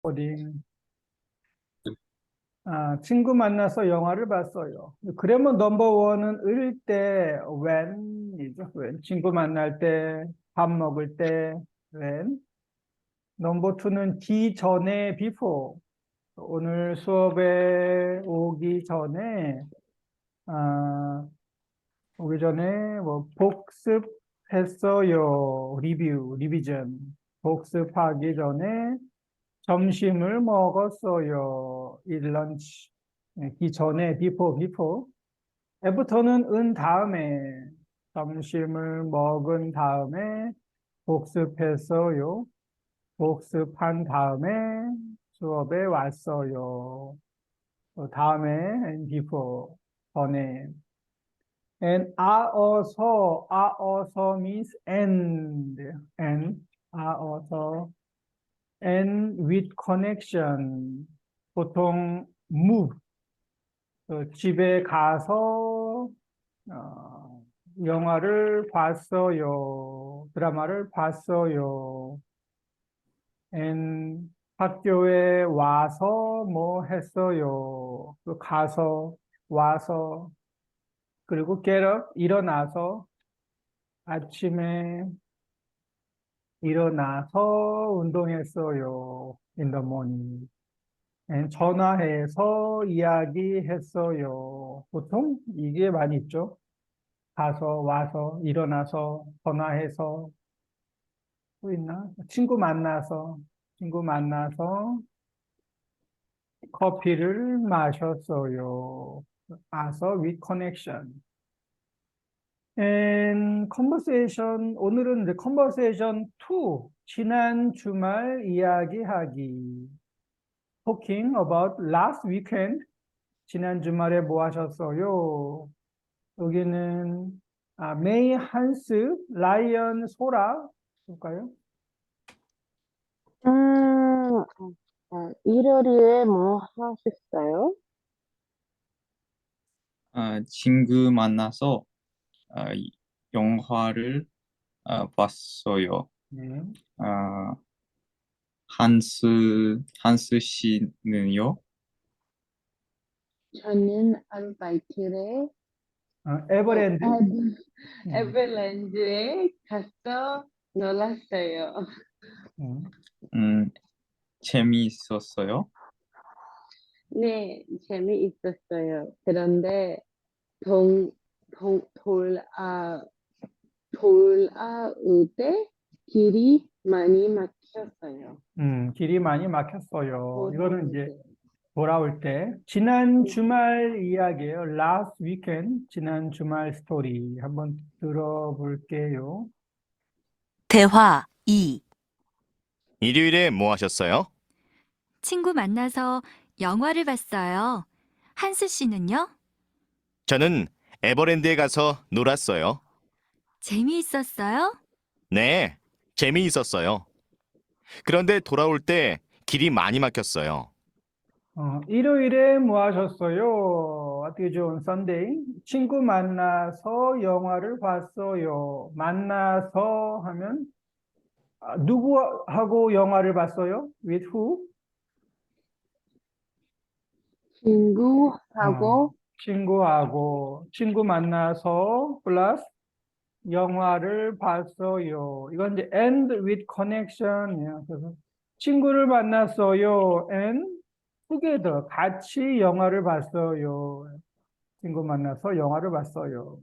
코딩. 친구 만나서 영화를 봤어요. 그러면 넘버 원은 을 때 when이죠. when. 친구 만날 때, 밥 먹을 때 when. 넘버 투는 기 전에 before. 오늘 수업에 아, 오기 전에 뭐 복습했어요. 리비전. 복습하기 전에 점심을 먹었어요. 이 런치. 기 전에 before. 애프터는 은 다음에 점심을 먹은 다음에 복습했어요. 복습한 다음에 수업에 왔어요. 다음에 and before 전에 and are also means and are also and with connection 보통 move 집에 가서 영화를 봤어요. 드라마를 봤어요. and 학교에 와서 뭐 했어요. 가서 와서 그리고 get up 일어나서 아침에 일어나서 운동했어요. in the morning. 전화해서 이야기했어요. 보통 이게 많이 있죠. 가서, 와서, 일어나서, 전화해서, 또 있나? 친구 만나서 커피를 마셨어요. 마서 with connection. And conversation, 오늘은 이제 conversation 2, 지난 주말 이야기하기. Talking about last weekend, 지난 주말에 뭐 하셨어요? 여기는 메이, 한스, 라이언, 소라 볼까요? 일요일에 뭐 하셨어요? 친구 만나서 영화를 봤어요. 네. 한스 씨는요? 저는 아르바이트를 에버랜드. 에버랜드에 가서 놀았어요. 재미있었어요? 네, 재미있었어요. 그런데 돌아올 때 길이 많이 막혔어요. 길이 많이 막혔어요. 이거는 이제 때. 돌아올 때. 지난 주말 이야기예요. Last weekend, 지난 주말 스토리 한번 들어볼게요. 대화 2. 일요일에 뭐 하셨어요? 친구 만나서 영화를 봤어요. 한스 씨는요? 저는 에버랜드에 가서 놀았어요. 재미있었어요? 네, 재미있었어요. 그런데 돌아올 때 길이 많이 막혔어요. 일요일에 뭐 하셨어요? 어떻게 좋은 Sunday? 친구 만나서 영화를 봤어요. 만나서 하면 누구하고 영화를 봤어요? With who? 친구하고 친구 만나서 플러스 영화를 봤어요. 이건 이제 and with connection이에요. 그래서 친구를 만났어요. and together 같이 영화를 봤어요. 친구 만나서 영화를 봤어요.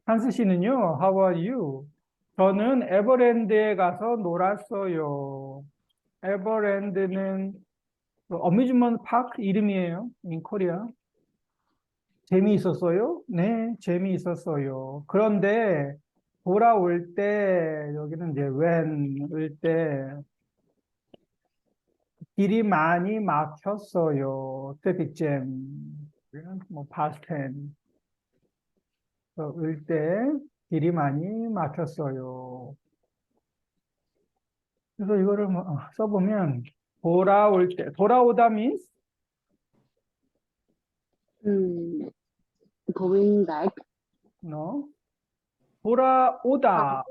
한스 씨는요? How are you? 저는 에버랜드에 가서 놀았어요. 에버랜드는 어뮤즈먼트 파크 이름이에요. in Korea. 재미있었어요? 네, 재미있었어요. 그런데 돌아올 때 여기는 이제 when을 때 길이 많이 막혔어요. 트래픽 잼. 뭐 past tense. 을 때 길이 많이 막혔어요. 그래서 이거를 써보면 돌아올 때 돌아오다 means going back. no. 돌아오다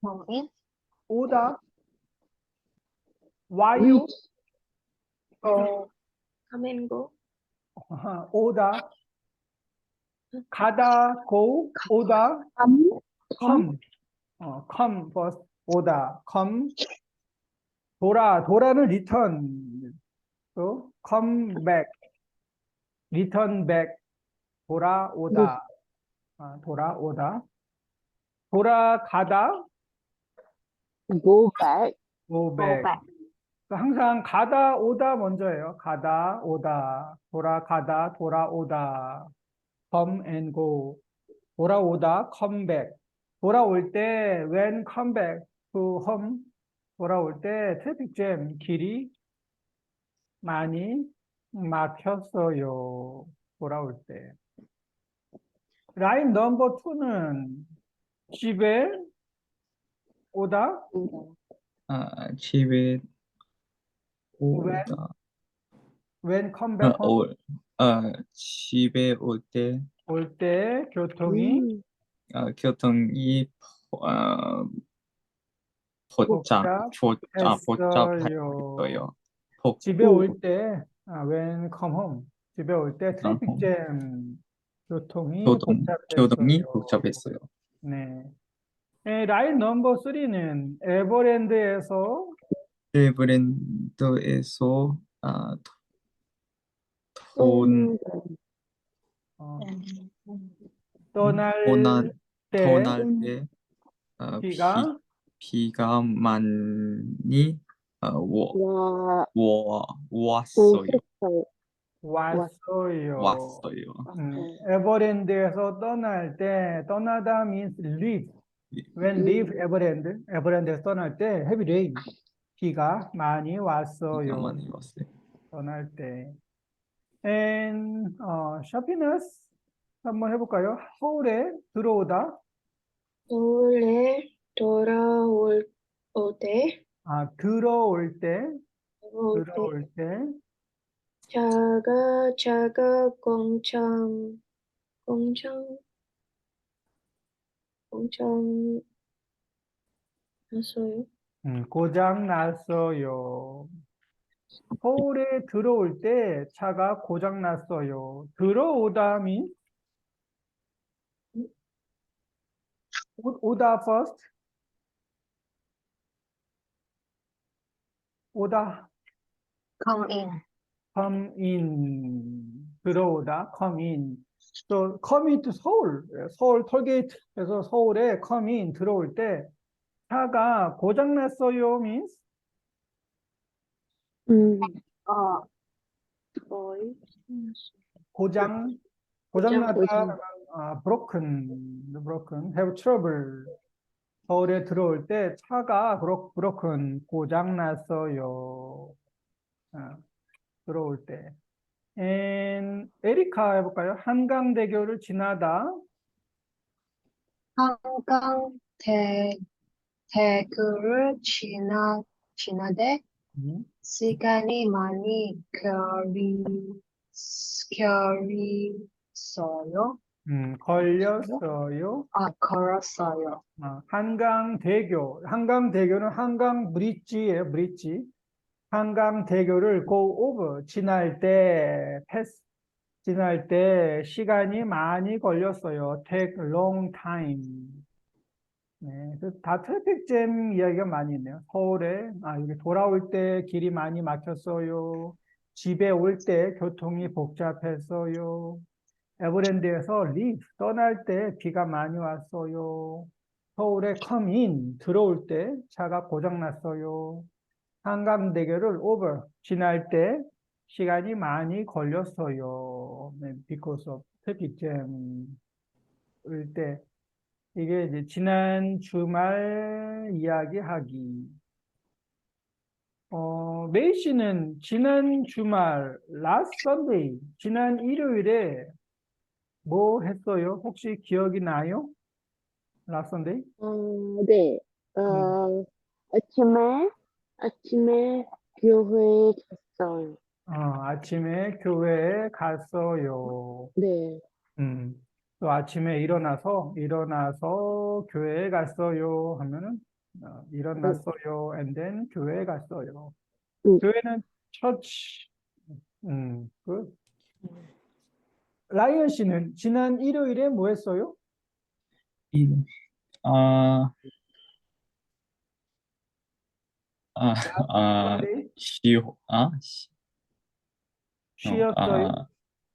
going 오다 와요? Which Come and go. 오다. 가다, go, 오다, come. come first, 오다, come. 도라는 return. 또 come back, return back. 돌아오다. 돌아오다. 돌아가다, go back. go Go back. back. 항상 가다, 오다 먼저예요. 가다, 오다. 돌아가다, 돌아오다. come and go. 돌아오다, come back. 돌아올 때, when come back to home. 돌아올 때, 트래픽 잼, 길이 많이 막혔어요. 돌아올 때. 라인 넘버 2는 집에 오다, 집에 when, 오다. when come back home. 집에 올 때 올 때 교통이 교통이 복잡했어요. 집에 올 때, when come home. 집에 올 때 트래픽 잼, 교통이 교통이 복잡했어요. 복잡했어요. 네. 라인 넘버 3는 에버랜드에서 브랜드에서 돈 떠날 때 떠날 때 비가 비가 많이 와, 왔어요. 왔어요. 에버랜드에서 떠날 때, 떠나다 means leave. When leave 에버랜드에서 떠날 때 heavy rain, 비가 많이 비가 왔어요. 많이 왔어요. 떠날 때. And shoppiness 한번 해볼까요? 서울에 들어오다. 서울에 돌아올 때, 들어올 때, 들어올 때, 차가 공장 났어요. 고장 났어요. 서울에 들어올 때 차가 고장 났어요. 들어오다 means 오다 first. 오다 Come in. come in. 들어오다 come in. So come into 서울. 서울 톨게이트에서 서울에 come in 들어올 때 차가 고장 났어요 means 고장나다 broken have trouble. 서울에 들어올 때 차가 broken 고장났어요. 들어올 때. And 에리카 해볼까요? 한강대교를 지나다. 대교를 지나되 시간이 많이 걸렸어요. 걸었어요. 한강대교는 한강 브릿지예요, 브릿지. 한강대교를 go over, 지날 때 시간이 많이 걸렸어요. take long time. 네, 다 트래픽 잼 이야기가 많이 있네요. 서울에, 여기 돌아올 때 길이 많이 막혔어요. 집에 올 때 교통이 복잡했어요. 에버랜드에서 leave, 떠날 때 비가 많이 왔어요. 서울에 come in, 들어올 때 차가 고장났어요. 한강대교를 over, 지날 때 시간이 많이 걸렸어요. 네, because of traffic jam일 때. 이게 이제 지난 주말 이야기하기. 메이 씨는 지난 주말, last Sunday, 지난 일요일에 뭐 했어요? 혹시 기억이 나요? last Sunday? 네. 아침에 교회에 갔어요. 아침에 교회에 갔어요. 네. 또 아침에 일어나서 교회에 갔어요 하면은 일어났어요 and then 교회에 갔어요. 교회는 church. 그 라이언 씨는 지난 일요일에 뭐 했어요? 일, 아, 아, 아, Sunday? 쉬었어요? 아,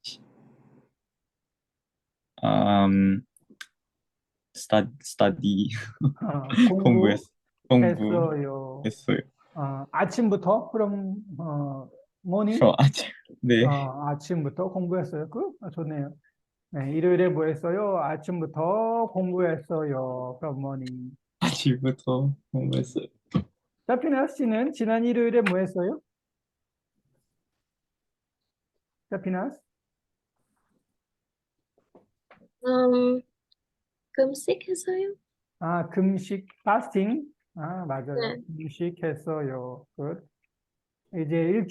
시- 음, 스타디, 공부했어요. 공부했어요. 아침부터? 그럼, 모닝? 아침, 네, 아침부터 공부했어요. 좋네요. 네, 일요일에 뭐 했어요? 아침부터 공부했어요. 그럼 모닝. 아침부터 공부했어요. 자피나 씨는 지난 일요일에 뭐 했어요? 자피나? 금식했어요? 금식, fasting. 맞아요. 네. 금식했어요. 이제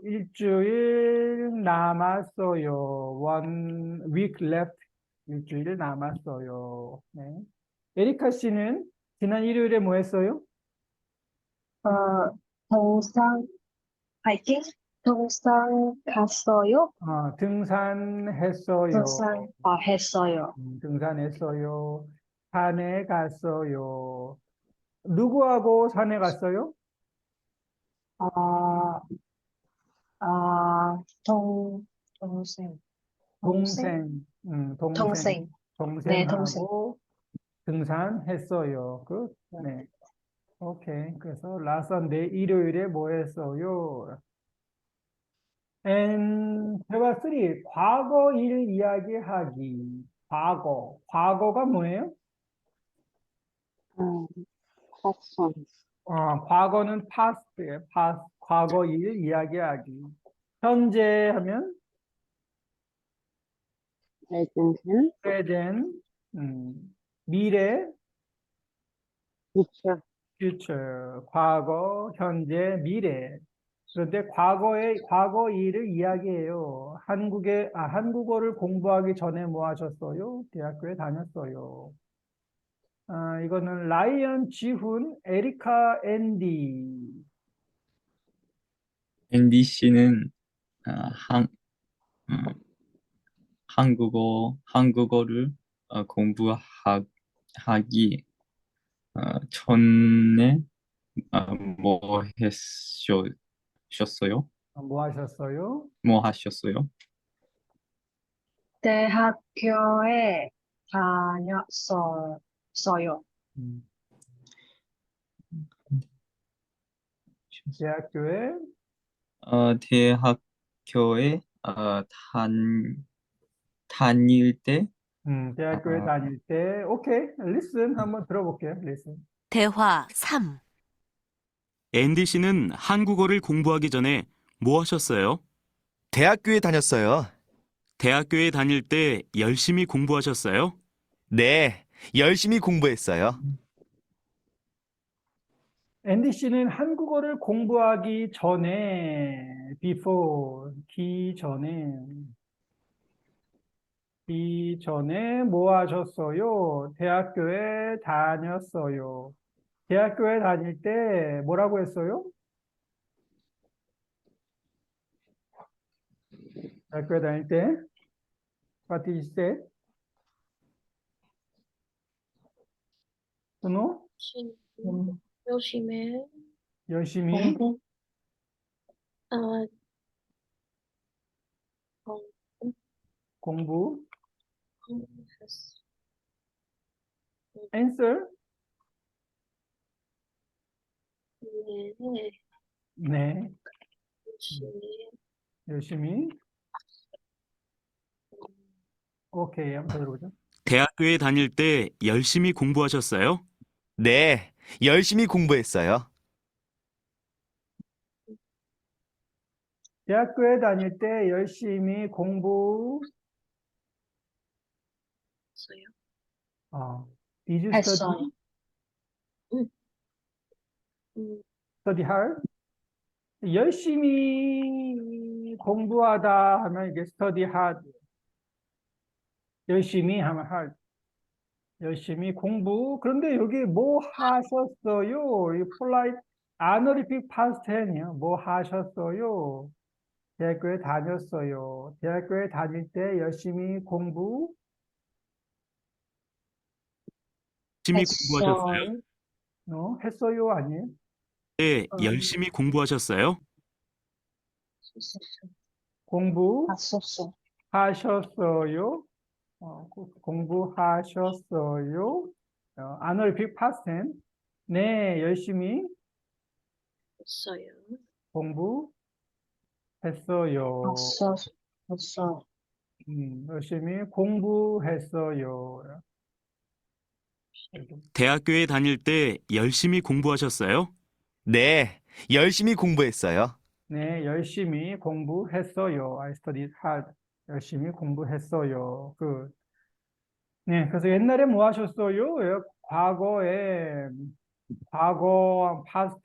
일주일 남았어요. One week left. 일주일 남았어요. 네. 에리카 씨는 지난 일요일에 뭐 했어요? 어, 등산, 하이킹? 등산 갔어요? 등산했어요. 했어요. 등산했어요. 산에 갔어요. 누구하고 산에 갔어요? 아, 아, 동생, 동생? 동생. 네, 동생. 동생하고 등산했어요. 네. 오케이. 그래서 last Sunday, 일요일에 뭐 했어요? 대화 3, 과거 일 이야기하기. 과거가 뭐예요? 파손. 과거는 past예요. past. 과거 일 이야기하기. 현재 하면 present, present. 미래, future. future. 과거, 현재, 미래. 그런데 과거 일을 이야기해요. 한국어를 공부하기 전에 뭐 하셨어요? 대학교에 다녔어요. 이거는 라이언, 지훈, 에리카, 앤디. 앤디 씨는 음, 한국어를 공부하기 전에 뭐 하셨어요? 뭐 하셨어요? 뭐 하셨어요? 대학교에 다녔어요. 음, 대학교에 대학교에 다닐 때 대학교에 어, 다닐 때, 오케이, 리슨 한번 들어볼게요. 리슨. 대화 3. 앤디 씨는 한국어를 공부하기 전에 뭐 하셨어요? 대학교에 다녔어요. 대학교에 다닐 때 열심히 공부하셨어요? 네, 열심히 공부했어요. 앤디 씨는 한국어를 공부하기 전에, before, 이전에 뭐 하셨어요? 대학교에 다녔어요. 대학교에 다닐 때 뭐라고 했어요? 대학교에 다닐 때 what did you say? 준호? 열심히 열심히 공부? 어, 공부. 공부했어. answer? 네, 네, 열심히 열심히. 오케이, 한번 더 들어보죠. 대학교에 다닐 때 열심히 공부하셨어요? 네, 열심히 공부했어요. 대학교에 다닐 때 열심히 공부. 했어요. Did you 했어요. study? 음, study hard? 열심히 공부하다 하면 이게 study hard. 열심히 하면 hard. 열심히 공부. 그런데 여기 뭐 하셨어요? 이 polite 아너리픽 파스텐이요. 뭐 하셨어요? 대학교에 다녔어요. 대학교에 다닐 때 열심히 공부 열심히 공부하셨어요? 했어요. 했어요? 아니에요? 네, 열심히 공부하셨어요? 공부하셨어요? 했었어. 공부하셨어요? 아너리픽 파스텐. 네, 열심히 했어요. 공부했어요. 했어. 열심히 공부했어요. 대학교에 다닐 때 열심히 공부하셨어요? 네, 열심히 공부했어요. 네, 열심히 공부했어요. I studied hard. 열심히 공부했어요. 네, 그래서 옛날에 뭐 하셨어요? 과거, past,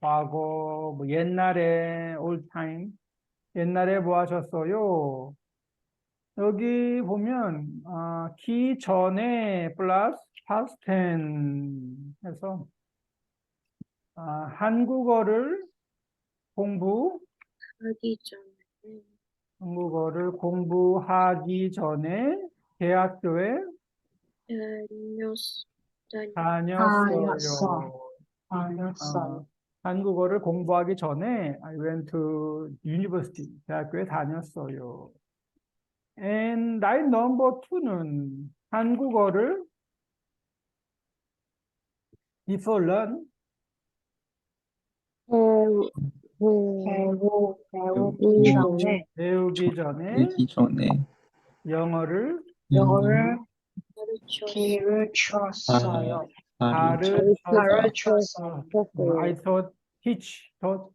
과거, 뭐 옛날에, old time. 옛날에 뭐 하셨어요? 여기 보면, 기 전에 플러스 past tense 해서, 한국어를 공부, 하기 전에 한국어를 공부하기 전에 대학교에 다녔어요. 다녔어요. 한국어를 공부하기 전에 I went to university. 대학교에 다녔어요. And line number two는 한국어를 before learn, 배우기 전에 배우기 전에 배우기 전에 영어를 영어를 가르쳤어요. 가르쳤어요. 가르쳤어요. 가르쳤어요. I taught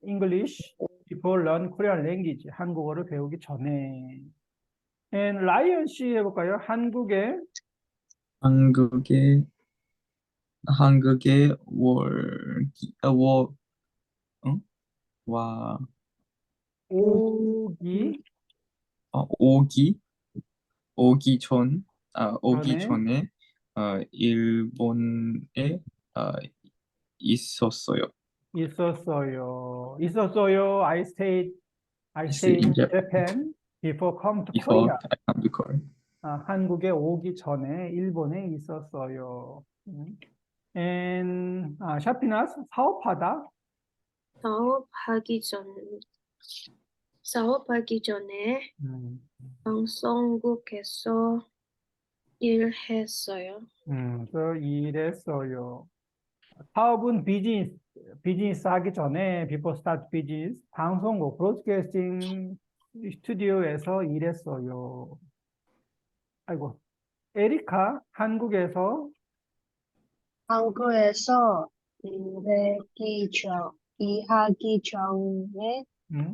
English before learn Korean language. 한국어를 배우기 전에. And 라이언 씨 해볼까요? 한국의 월기 응? 와 오기 오기 오기 전에 전에 일본에 어, 있었어요. 있었어요. I stayed in Japan before come to Before Korea. I come to Korea. 한국에 오기 전에 일본에 있었어요. And 샤피나스 사업하다. 사업하기 전에 음, 방송국에서 일했어요. 그래서 일했어요. 사업은 비즈니스 하기 전에 before start business 방송국 브로드캐스팅 스튜디오에서 일했어요. 아이고, 에리카 한국에서 일하기 전에 음,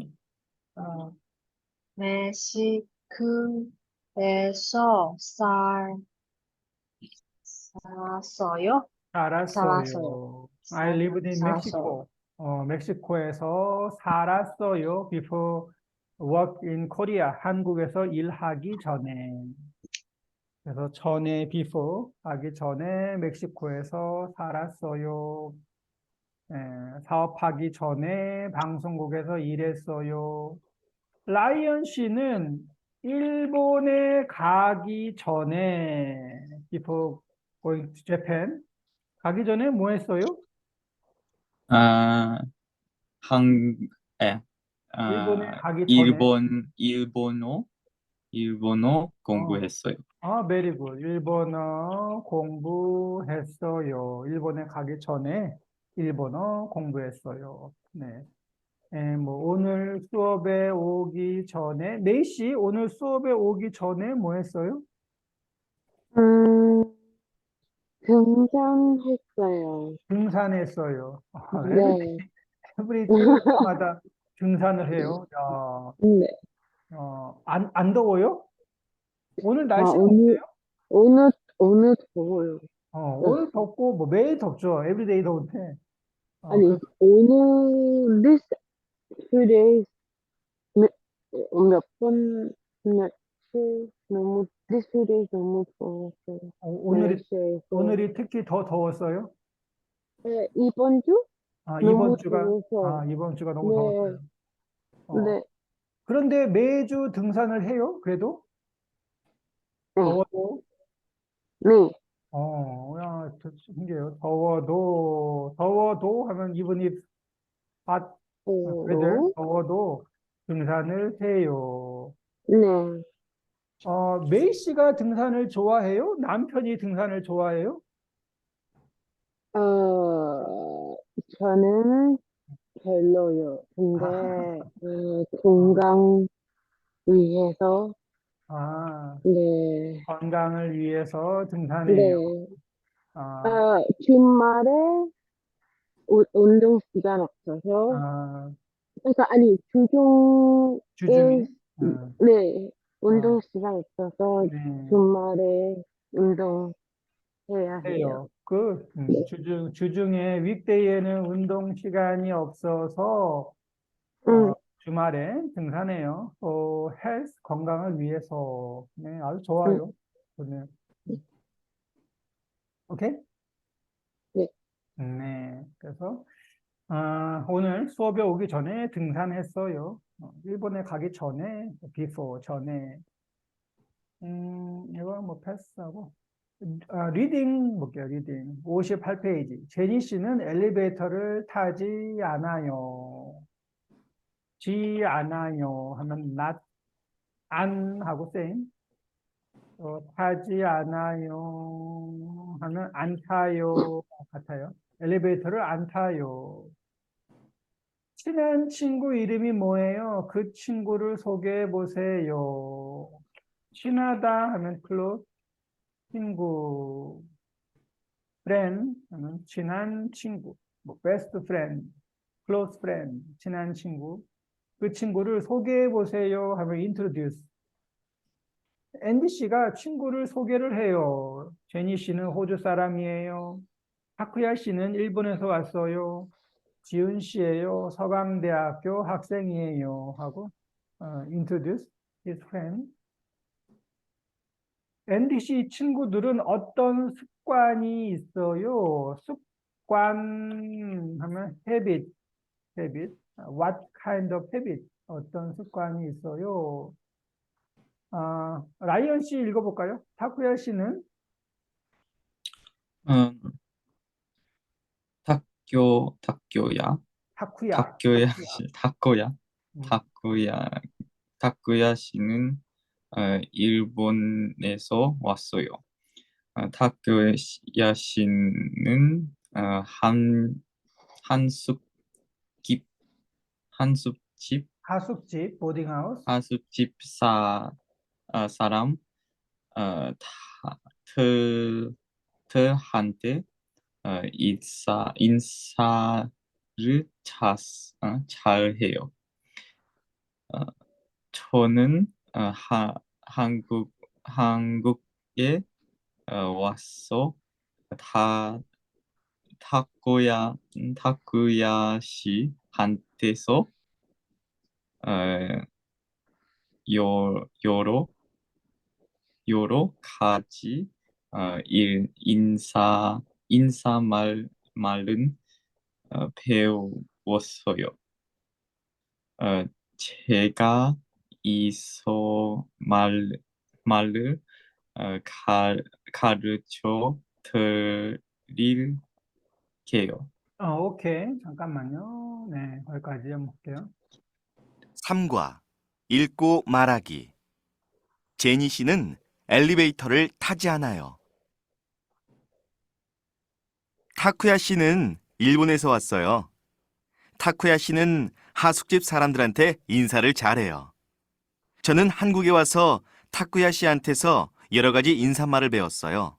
멕시코에서 살았어요. 살았어요. I lived in 살았어요. Mexico. 멕시코에서 살았어요. Before work in Korea. 한국에서 일하기 전에. 그래서 전에 before 하기 전에 멕시코에서 살았어요. 사업하기 전에 방송국에서 일했어요. 라이언 씨는 일본에 가기 전에 before going to Japan 가기 전에 뭐 했어요? 아, 한, 에, 일본에 가기 전에. 일본어 공부했어요. very good. 일본어 공부했어요. 일본에 가기 전에 일본어 공부했어요. 네. 뭐 오늘 수업에 오기 전에 네이씨 오늘 수업에 오기 전에 뭐 했어요? 등산했어요. 등산했어요. 네. 에브리 토요일마다 등산을 해요. 야, 네. 안 더워요? 오늘 날씨 오늘, 어때요? 오늘 더워요. 오늘 덥고 뭐 매일 덥죠. 에브리데이 더운데. 아니, 그 오늘, this few days, 몇 며칠, this few days 너무 더웠어요. 오늘이 날씨에서. 오늘이 특히 더 더웠어요? 네, 이번 주? 너무 더워서. 이번 주가 너무 네, 더웠어요. 어, 네, 그런데 매주 등산을 해요? 그래도? 네, 더워도? 네, 야, 신기해요. 더워도 하면 even if hot weather, 더워도. 더워도 등산을 해요. 네, 메이 씨가 등산을 좋아해요? 남편이 등산을 좋아해요? 저는 별로요. 근데, 건강 위해서, 아, 네, 건강을 위해서 등산해요. 네. 아, 주말에 운동 시간 없어서, 아, 그러니까, 아니, 주중에? 주중에, 아, 네, 아, 운동 시간 없어서 네, 주말에 운동해야 해요. 해요. 주중에, 윗데이에는 운동 시간이 없어서, 응, 주말에 등산해요. 헬스, 건강을 위해서. 네, 아주 응, 좋아요. 좋네요. 오케이? 네, 네, 그래서, 오늘 수업에 오기 전에 등산했어요. 일본에 가기 전에, before, 전에. 이거 뭐 패스하고. 리딩 볼게요, 리딩. 58페이지. 제니 씨는 엘리베이터를 타지 않아요. 지 않아요 하면 not, 안 하고 same. 타지 않아요 하면 안 타요 같아요. 엘리베이터를 안 타요. 친한 친구 이름이 뭐예요? 그 친구를 소개해 보세요. 친하다 하면 close, 친구. friend 하면 친한 친구. 뭐 best friend, close friend, 친한 친구. 그 친구를 소개해 보세요 하면 introduce. 앤디 씨가 친구를 소개를 해요. 제니 씨는 호주 사람이에요. 타쿠야 씨는 일본에서 왔어요. 지은 씨예요. 서강대학교 학생이에요. 하고 introduce his friend. 앤디 씨 친구들은 어떤 습관이 있어요? 습관 하면 habit. What kind of habit? 어떤 습관이 있어요? 라이언 씨 읽어볼까요? 타쿠야 씨는 음, 타교야, 타쿠야. 타교야, 타코야, 음, 타쿠야, 타쿠야 씨는 일본에서 왔어요. 타쿠야 씨는 한숙 집, 한숙집, 하숙집, 보딩하우스. 하숙집 사람, 어, 트한테 인사를 잘 해요. 저는 한국에 와서 다 타쿠야 씨한테서 어, 여러 가지 인사말은 배웠어요. 어, 제가 말을 어, 가, 가르쳐 드릴게요. 오케이. 잠깐만요. 네, 거기까지 한번 볼게요. 3과 읽고 말하기. 제니 씨는 엘리베이터를 타지 않아요. 타쿠야 씨는 일본에서 왔어요. 타쿠야 씨는 하숙집 사람들한테 인사를 잘해요. 저는 한국에 와서 타쿠야 씨한테서 여러 가지 인사말을 배웠어요.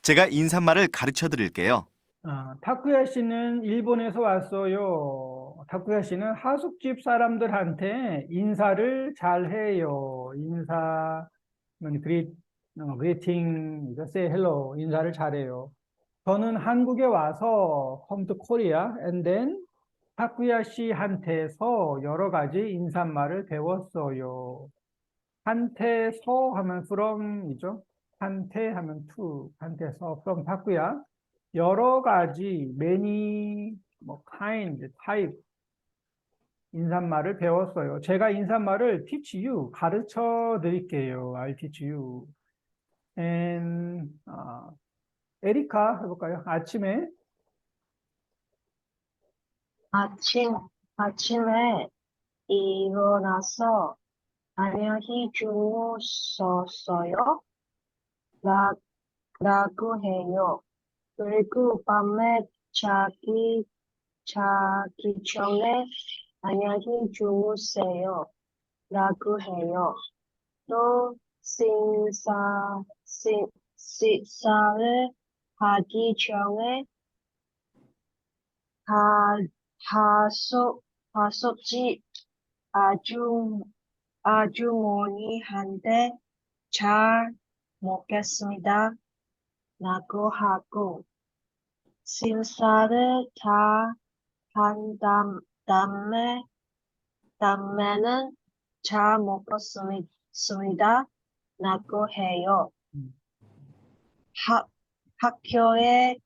제가 인사말을 가르쳐 드릴게요. 타쿠야 씨는 일본에서 왔어요. 타쿠야 씨는 하숙집 사람들한테 인사를 잘 해요. greeting, say hello, 인사를 잘해요. 저는 한국에 와서 come to Korea and then 타쿠야 씨한테서 여러 가지 인사말을 배웠어요. 한테서 하면 from이죠. 한테 하면 to, 한테서 from 타쿠야. 여러 가지 many 뭐 kind, type 인사말을 배웠어요. 제가 인사말을 teach you 가르쳐 드릴게요. I'll teach you. And 에리카 해볼까요? 아침에 아침에 일어나서 안녕히 주무셨어요? 라고 해요. 그리고 밤에 자기 전에 안녕히 주무세요. 라고 해요. 또 식사를 하기 전에 하숙집 아주머니한테 잘 먹겠습니다. 라고 하고 식사를 다 한 다음에는 잘 먹었습니다. 라고 해요. 학교에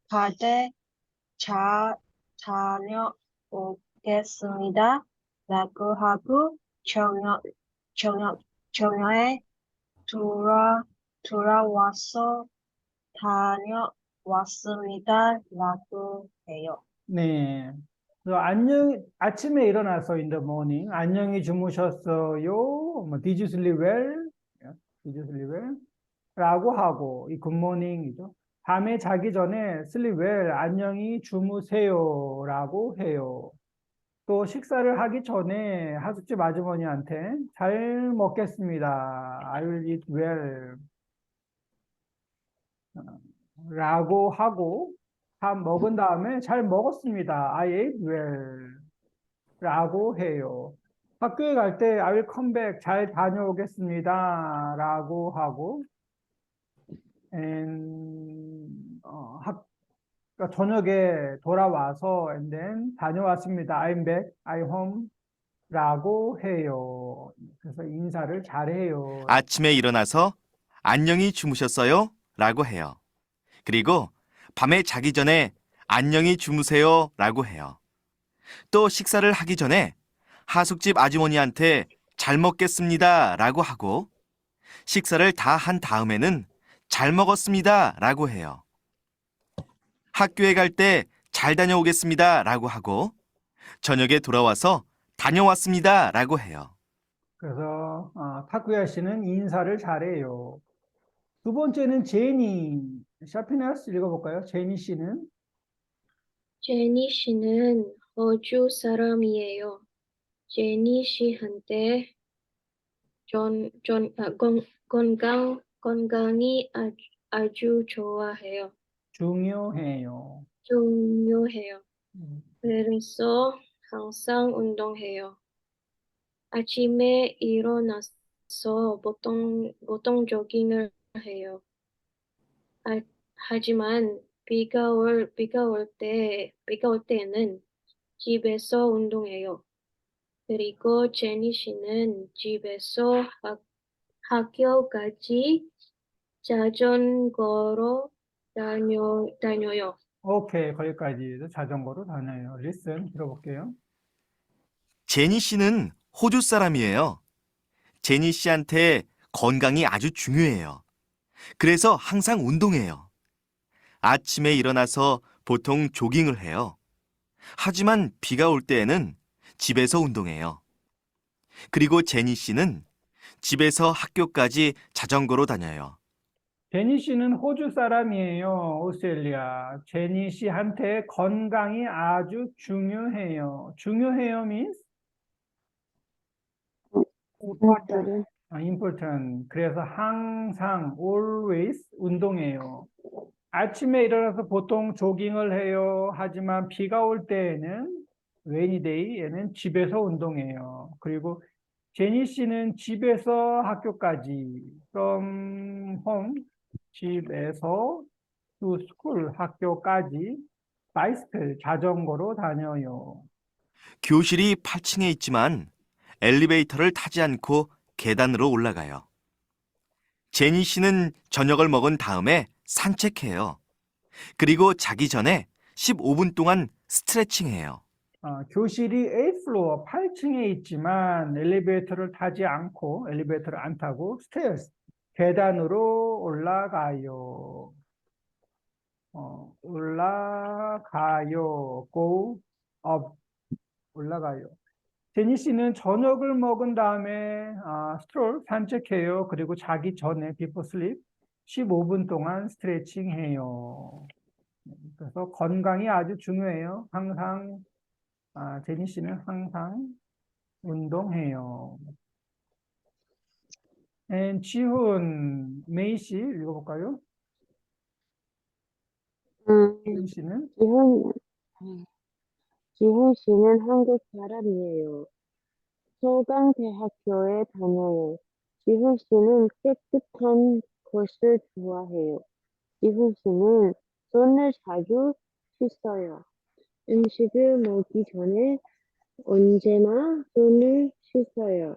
가되 잘 다녀오겠습니다. 라고 하고 저녁에 돌아와서 다녀왔습니다. 라고 해요. 네. 아침에 일어나서 in the morning 안녕히 주무셨어요. 뭐 did you sleep well? Did you sleep well? 라고 하고 이 good morning이죠. 밤에 자기 전에 sleep well 안녕히 주무세요 라고 해요. 또 식사를 하기 전에 하숙집 아주머니한테 잘 먹겠습니다. I will eat well 라고 하고 다 먹은 다음에 잘 먹었습니다. I ate well 라고 해요. 학교에 갈 때 I will come back 잘 다녀오겠습니다 라고 하고 and, 그러니까 저녁에 돌아와서 and then 다녀왔습니다. I'm back, I'm home 라고 해요. 그래서 인사를 잘해요. 아침에 일어나서 안녕히 주무셨어요? 라고 해요. 그리고 밤에 자기 전에 안녕히 주무세요? 라고 해요. 또 식사를 하기 전에 하숙집 아주머니한테 잘 먹겠습니다. 라고 하고 식사를 다 한 다음에는 잘 먹었습니다. 라고 해요. 학교에 갈 때 잘 다녀오겠습니다. 라고 하고 저녁에 돌아와서 다녀왔습니다. 라고 해요. 그래서 타쿠야 씨는 인사를 잘해요. 두 번째는 제니. 샤피나스 읽어볼까요? 제니 씨는 제니 씨는 호주 사람이에요. 제니 씨한테 건강이 아주 좋아해요. 중요해요. 중요해요. 음, 그래서 항상 운동해요. 아침에 일어나서 보통 조깅을 해요. 하지만 비가 올 때에는 집에서 운동해요. 그리고 제니 씨는 집에서 학교까지 자전거로 다녀요. 오케이, 거기까지 자전거로 다녀요. 리슨 들어볼게요. 제니 씨는 호주 사람이에요. 제니 씨한테 건강이 아주 중요해요. 그래서 항상 운동해요. 아침에 일어나서 보통 조깅을 해요. 하지만 비가 올 때에는 집에서 운동해요. 그리고 제니 씨는 집에서 학교까지 자전거로 다녀요. 제니 씨는 호주 사람이에요. 오스트레일리아. 제니 씨한테 건강이 아주 중요해요. 중요해요 means important. 그래서 항상 always 운동해요. 아침에 일어나서 보통 조깅을 해요. 하지만 비가 올 때에는 rainy day에는 집에서 운동해요. 그리고 제니 씨는 집에서 학교까지 from home 집에서 to school 학교까지 바이스클 자전거로 다녀요. 교실이 8층에 있지만 엘리베이터를 타지 않고 계단으로 올라가요. 제니 씨는 저녁을 먹은 다음에 산책해요. 그리고 자기 전에 15분 동안 스트레칭해요. 교실이 8th floor 8층에 있지만 엘리베이터를 타지 않고 엘리베이터를 안 타고 stairs 계단으로 올라가요. 올라가요. go up 올라가요. 제니 씨는 저녁을 먹은 다음에 스트롤 산책해요. 그리고 자기 전에 before sleep 15분 동안 스트레칭 해요. 그래서 건강이 아주 중요해요. 항상 제니 씨는 항상 운동해요. 지훈, 메이 씨 읽어볼까요? 지훈 씨는 지훈 씨는 한국 사람이에요. 서강대학교에 다녀요. 지훈 씨는 깨끗한 것을 좋아해요. 지훈 씨는 손을 자주 씻어요. 음식을 먹기 전에 언제나 손을 씻어요.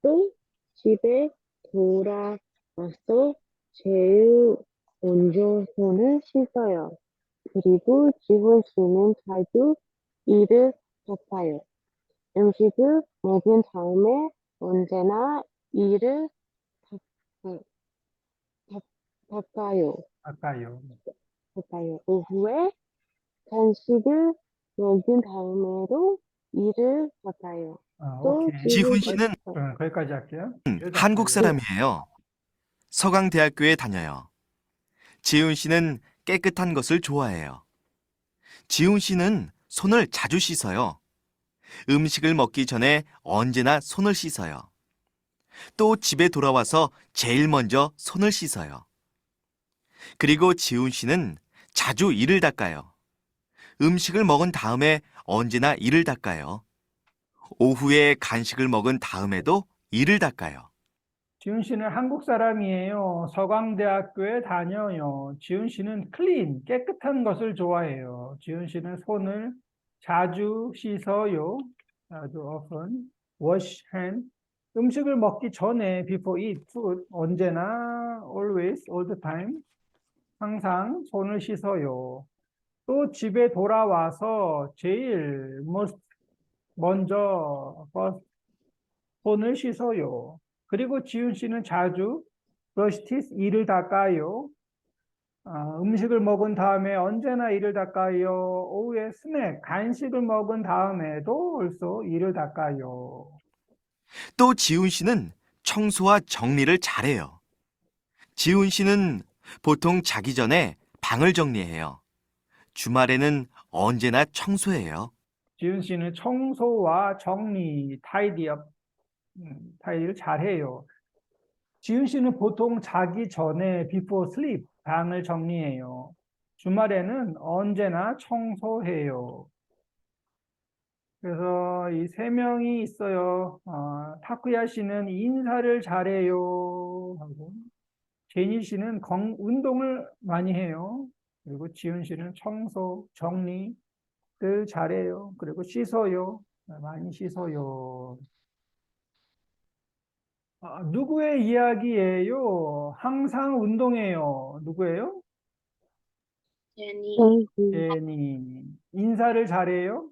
또 집에 돌아와서 제일 먼저 손을 씻어요. 그리고 지훈 씨는 자주 이를 닦아요. 음식을 먹은 다음에 언제나 이를 닦아요. 아까요. 오후에 간식을 먹은 다음에도 이를 닦아요. 또 오케이. 지훈 씨는 거기까지 할게요. 한국 사람이에요. 서강대학교에 다녀요. 지훈 씨는 깨끗한 것을 좋아해요. 지훈 씨는 손을 자주 씻어요. 음식을 먹기 전에 언제나 손을 씻어요. 또 집에 돌아와서 제일 먼저 손을 씻어요. 그리고 지훈 씨는 자주 이를 닦아요. 음식을 먹은 다음에 언제나 이를 닦아요. 오후에 간식을 먹은 다음에도 이를 닦아요. 지훈 씨는 한국 사람이에요. 서강대학교에 다녀요. 지훈 씨는 클린, 깨끗한 것을 좋아해요. 지훈 씨는 손을 자주 씻어요. 아주 often. wash hand. 음식을 먹기 전에 before eat food 언제나 always all the time 항상 손을 씻어요. 또 집에 돌아와서 제일 먼저 first 손을 씻어요. 그리고 지훈 씨는 자주 brush teeth, 이를 닦아요. 음식을 먹은 다음에 언제나 이를 닦아요. 오후에 스낵, 간식을 먹은 다음에도 also 이를 닦아요. 또 지훈 씨는 청소와 정리를 잘해요. 지훈 씨는 보통 자기 전에 방을 정리해요. 주말에는 언제나 청소해요. 지훈 씨는 청소와 정리, tidy up, 타이디를 잘해요. 지훈 씨는 보통 자기 전에 before sleep 방을 정리해요. 주말에는 언제나 청소해요. 그래서 이 세 명이 있어요. 타쿠야 씨는 인사를 잘해요. 하고 제니 씨는 운동을 많이 해요. 그리고 지훈 씨는 청소, 정리를 잘해요. 그리고 씻어요. 많이 씻어요. 누구의 이야기예요? 항상 운동해요. 누구예요? 제니, 제니. 인사를 잘해요?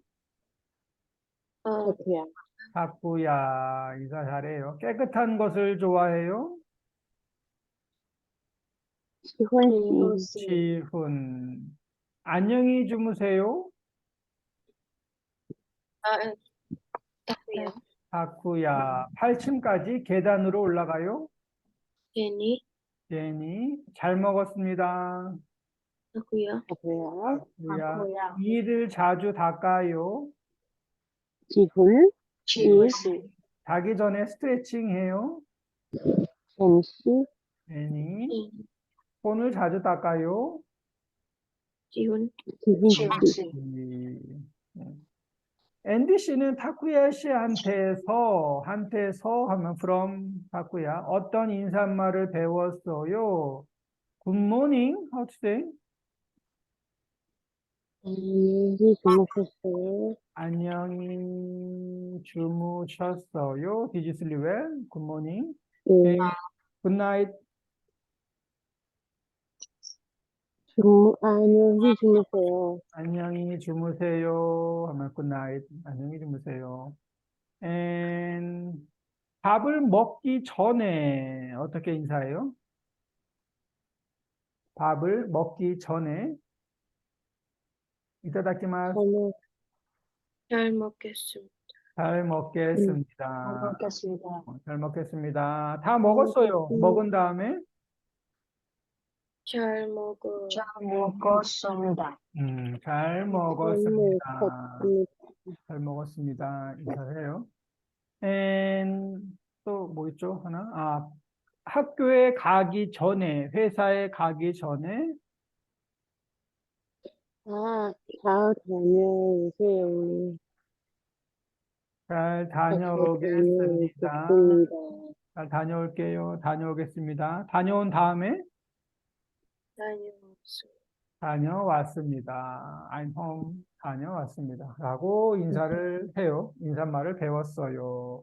그냥 타쿠야. 인사 잘해요. 깨끗한 것을 좋아해요? 지훈 씨, 지훈. 안녕히 주무세요? 타쿠야, 타쿠야. 8층까지 계단으로 올라가요? 제니, 제니. 잘 먹었습니다. 타쿠야, 그냥 타쿠야. 이를 자주 닦아요? 지훈 자기 전에 스트레칭 해요? 젠 씨, 제니. 이, 손을 자주 닦아요? 지훈, 지훈 씨, 앤디 씨는 타쿠야 씨한테서 하면 from 타쿠야 어떤 인사말을 배웠어요? Good morning, how to say? 안녕히 주무셨어요? 안녕히 주무셨어요? Did you sleep well? Good morning. 네, Good night. 안녕히 주무세요. 안녕히 주무세요. 하면 good night. 안녕히 주무세요. And 밥을 먹기 전에 어떻게 인사해요? 밥을 먹기 전에 이타다키마스. 저는 잘 먹겠습니다. 잘 잘 먹겠습니다. 먹겠습니다. 잘 먹겠습니다. 다 먹었어요. 먹은 다음에 잘 먹어. 잘 먹었습니다. 잘 먹었습니다. 잘 먹었습니다. 인사해요. And 또 뭐 있죠? 하나. 학교에 가기 전에, 회사에 가기 전에 잘 다녀오세요. 잘 잘 다녀오겠습니다. 다녀오겠습니다. 잘 다녀올게요. 다녀오겠습니다. 다녀온 다음에 다녀왔습니다. 다녀왔습니다. I'm home. 다녀왔습니다. 라고 인사를 해요. 인사말을 배웠어요.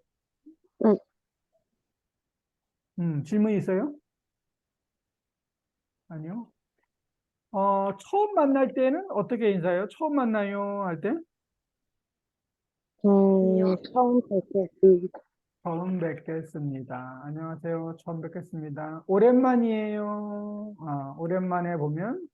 질문 있어요? 아니요. 처음 만날 때는 어떻게 인사해요? 처음 만나요 할 때? 처음 뵙겠습니다. 처음 뵙겠습니다. 안녕하세요. 처음 뵙겠습니다. 오랜만이에요. 오랜만에 보면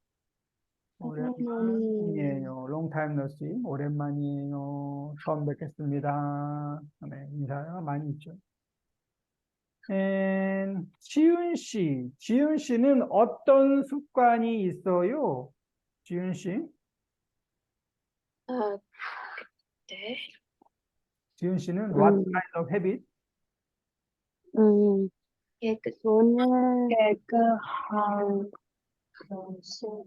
오랜만이에요. long time no see. 오랜만이에요. 처음 뵙겠습니다. 네, 인사가 많이 있죠. 지윤 씨. 지윤 씨는 어떤 습관이 있어요? 지윤 씨. 네. 지윤 씨는 what kind of habit? 깨끗. 저는 깨끗한 것을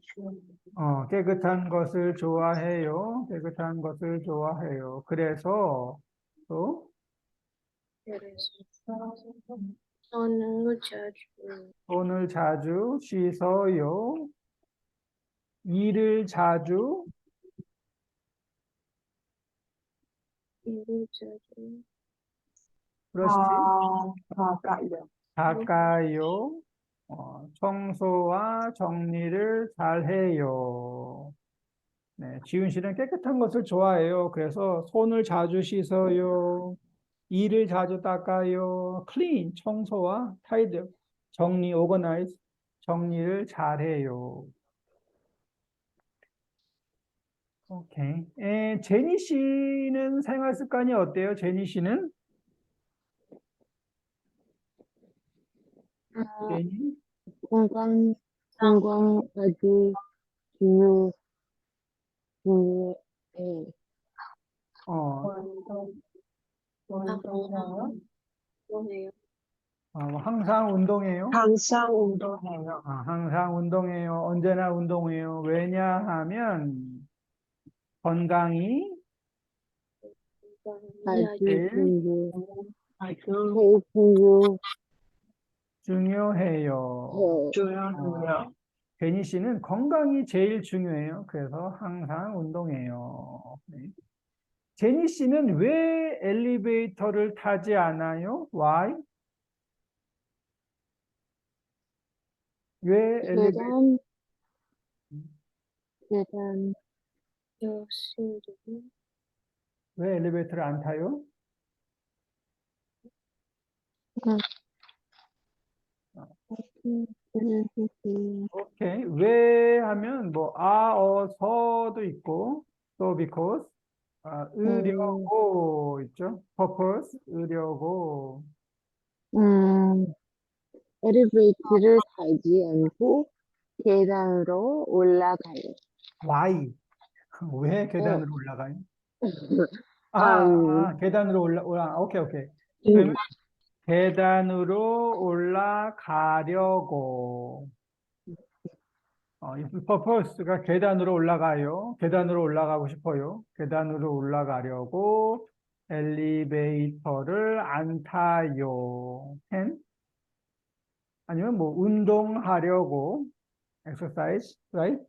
깨끗한 것을 좋아해요. 깨끗한 것을 좋아해요. 그래서 또 그래서 손을 자주 손을 자주 씻어요. 일을 자주 일을 자주 브러시 가까이요. 닦아요. 청소와 정리를 잘해요. 네, 지훈 씨는 깨끗한 것을 좋아해요. 그래서 손을 자주 씻어요. 일을 자주 닦아요. clean, 청소와 tidy, 정리, organize, 정리를 잘해요. 오케이. 제니 씨는 생활 습관이 어때요? 제니 씨는? 제니? 건강 아주 중요해요. 운동해요. 운동해요. 항상 운동해요? 항상 운동해요. 항상 운동해요. 언제나 운동해요. 왜냐하면 건강이 아주 제일 아주 중요해요. 중요해요. 제니 씨는 건강이 제일 중요해요. 그래서 항상 운동해요. 네. 제니 씨는 왜 엘리베이터를 타지 않아요? Why? 왜 엘리베이터? 계단 여신들이 왜 엘리베이터를 안 타요? 오케이. 왜 하면 서도 있고 또 because 의려고 있죠. purpose 의려고 엘리베이터를 타지 않고 계단으로 올라가요. why? 왜 계단으로 올라가요? 계단으로 오케이. 그러면 계단으로 올라가려고. 이 purpose가 계단으로 올라가요. 계단으로 올라가고 싶어요. 계단으로 올라가려고 엘리베이터를 안 타요. 아니면 운동하려고 exercise, right?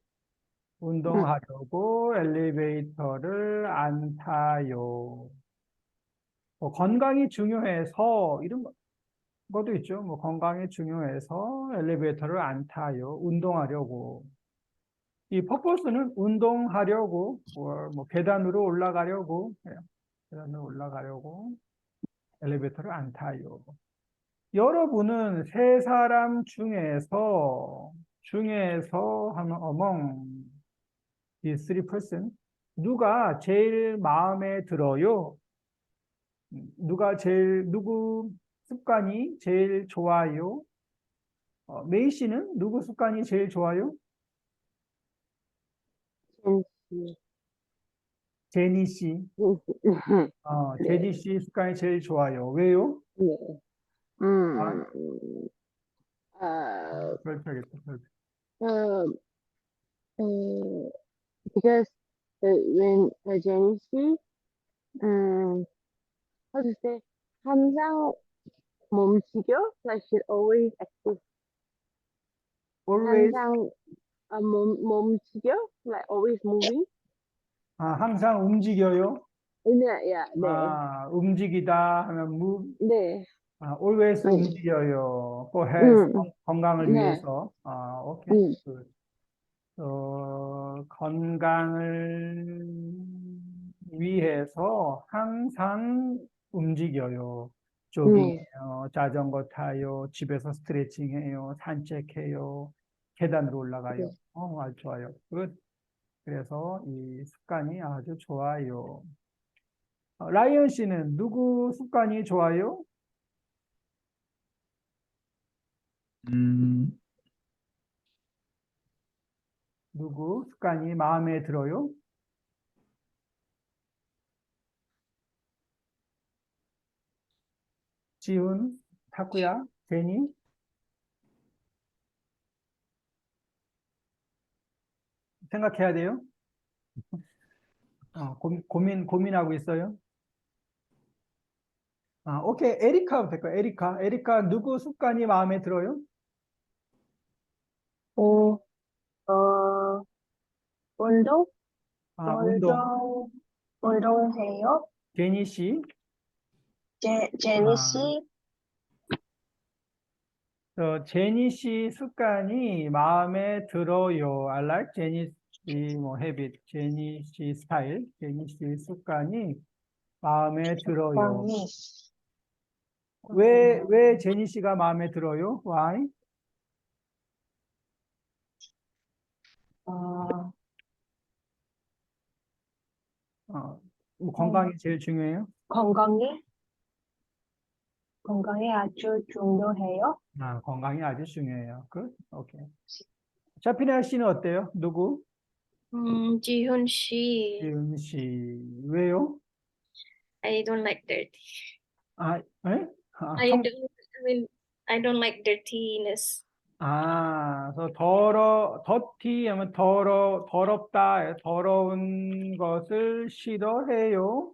운동하려고 엘리베이터를 안 타요. 건강이 중요해서 이런 것도 있죠. 건강이 중요해서 엘리베이터를 안 타요. 운동하려고. 이 purpose는 운동하려고, 뭐 계단으로 올라가려고 해요. 계단으로 올라가려고 엘리베이터를 안 타요. 여러분은 세 사람 중에서 하면 among these three person 누가 제일 마음에 들어요? 누구 습관이 제일 좋아요? 메이 씨는 누구 습관이 제일 좋아요? 젠시. 제니 씨. 제니 씨 습관이 제일 좋아요. 왜요? 네. 아, 별표겠다, 별표. Because when Jenny, how to say, 항상 몸치겨, like she's always active. Always, 항상 몸치겨, like always moving. 항상 움직여요. 네, 네, 움직이다 하면 move. 네. always 네. 움직여요. for health, 음. 건강을 네. 위해서. 오케이. 음. 건강을 위해서 항상 움직여요. 조깅해요, 자전거 타요, 집에서 스트레칭해요, 산책해요, 계단으로 올라가요. 아주 좋아요. 그래서 이 습관이 아주 좋아요. 라이언 씨는 누구 습관이 좋아요? 누구 습관이 마음에 들어요? 지훈, 타쿠야, 제니? 생각해야 돼요? 고민하고 있어요? 오케이. 에리카부터 할까요? 에리카, 누구 습관이 마음에 들어요? 어, 운동? 운동. 운동해요? 제니 씨. 제니 씨? 제니 씨 습관이 마음에 들어요. I like 제니 씨 habit. 제니 씨 스타일. 제니 씨 습관이 마음에 들어요. 습관이. 왜 제니 씨가 마음에 들어요? Why? 뭐 건강이 제일 중요해요? 건강이 아주 중요해요? 건강이 아주 중요해요. 오케이. 샤피나 씨는 어때요? 누구? 지훈 씨. 지은 씨. 왜요? I don't like dirty. 에? I don't like dirtiness. 그래서 더티 하면 더럽다, 더러운 것을 싫어해요.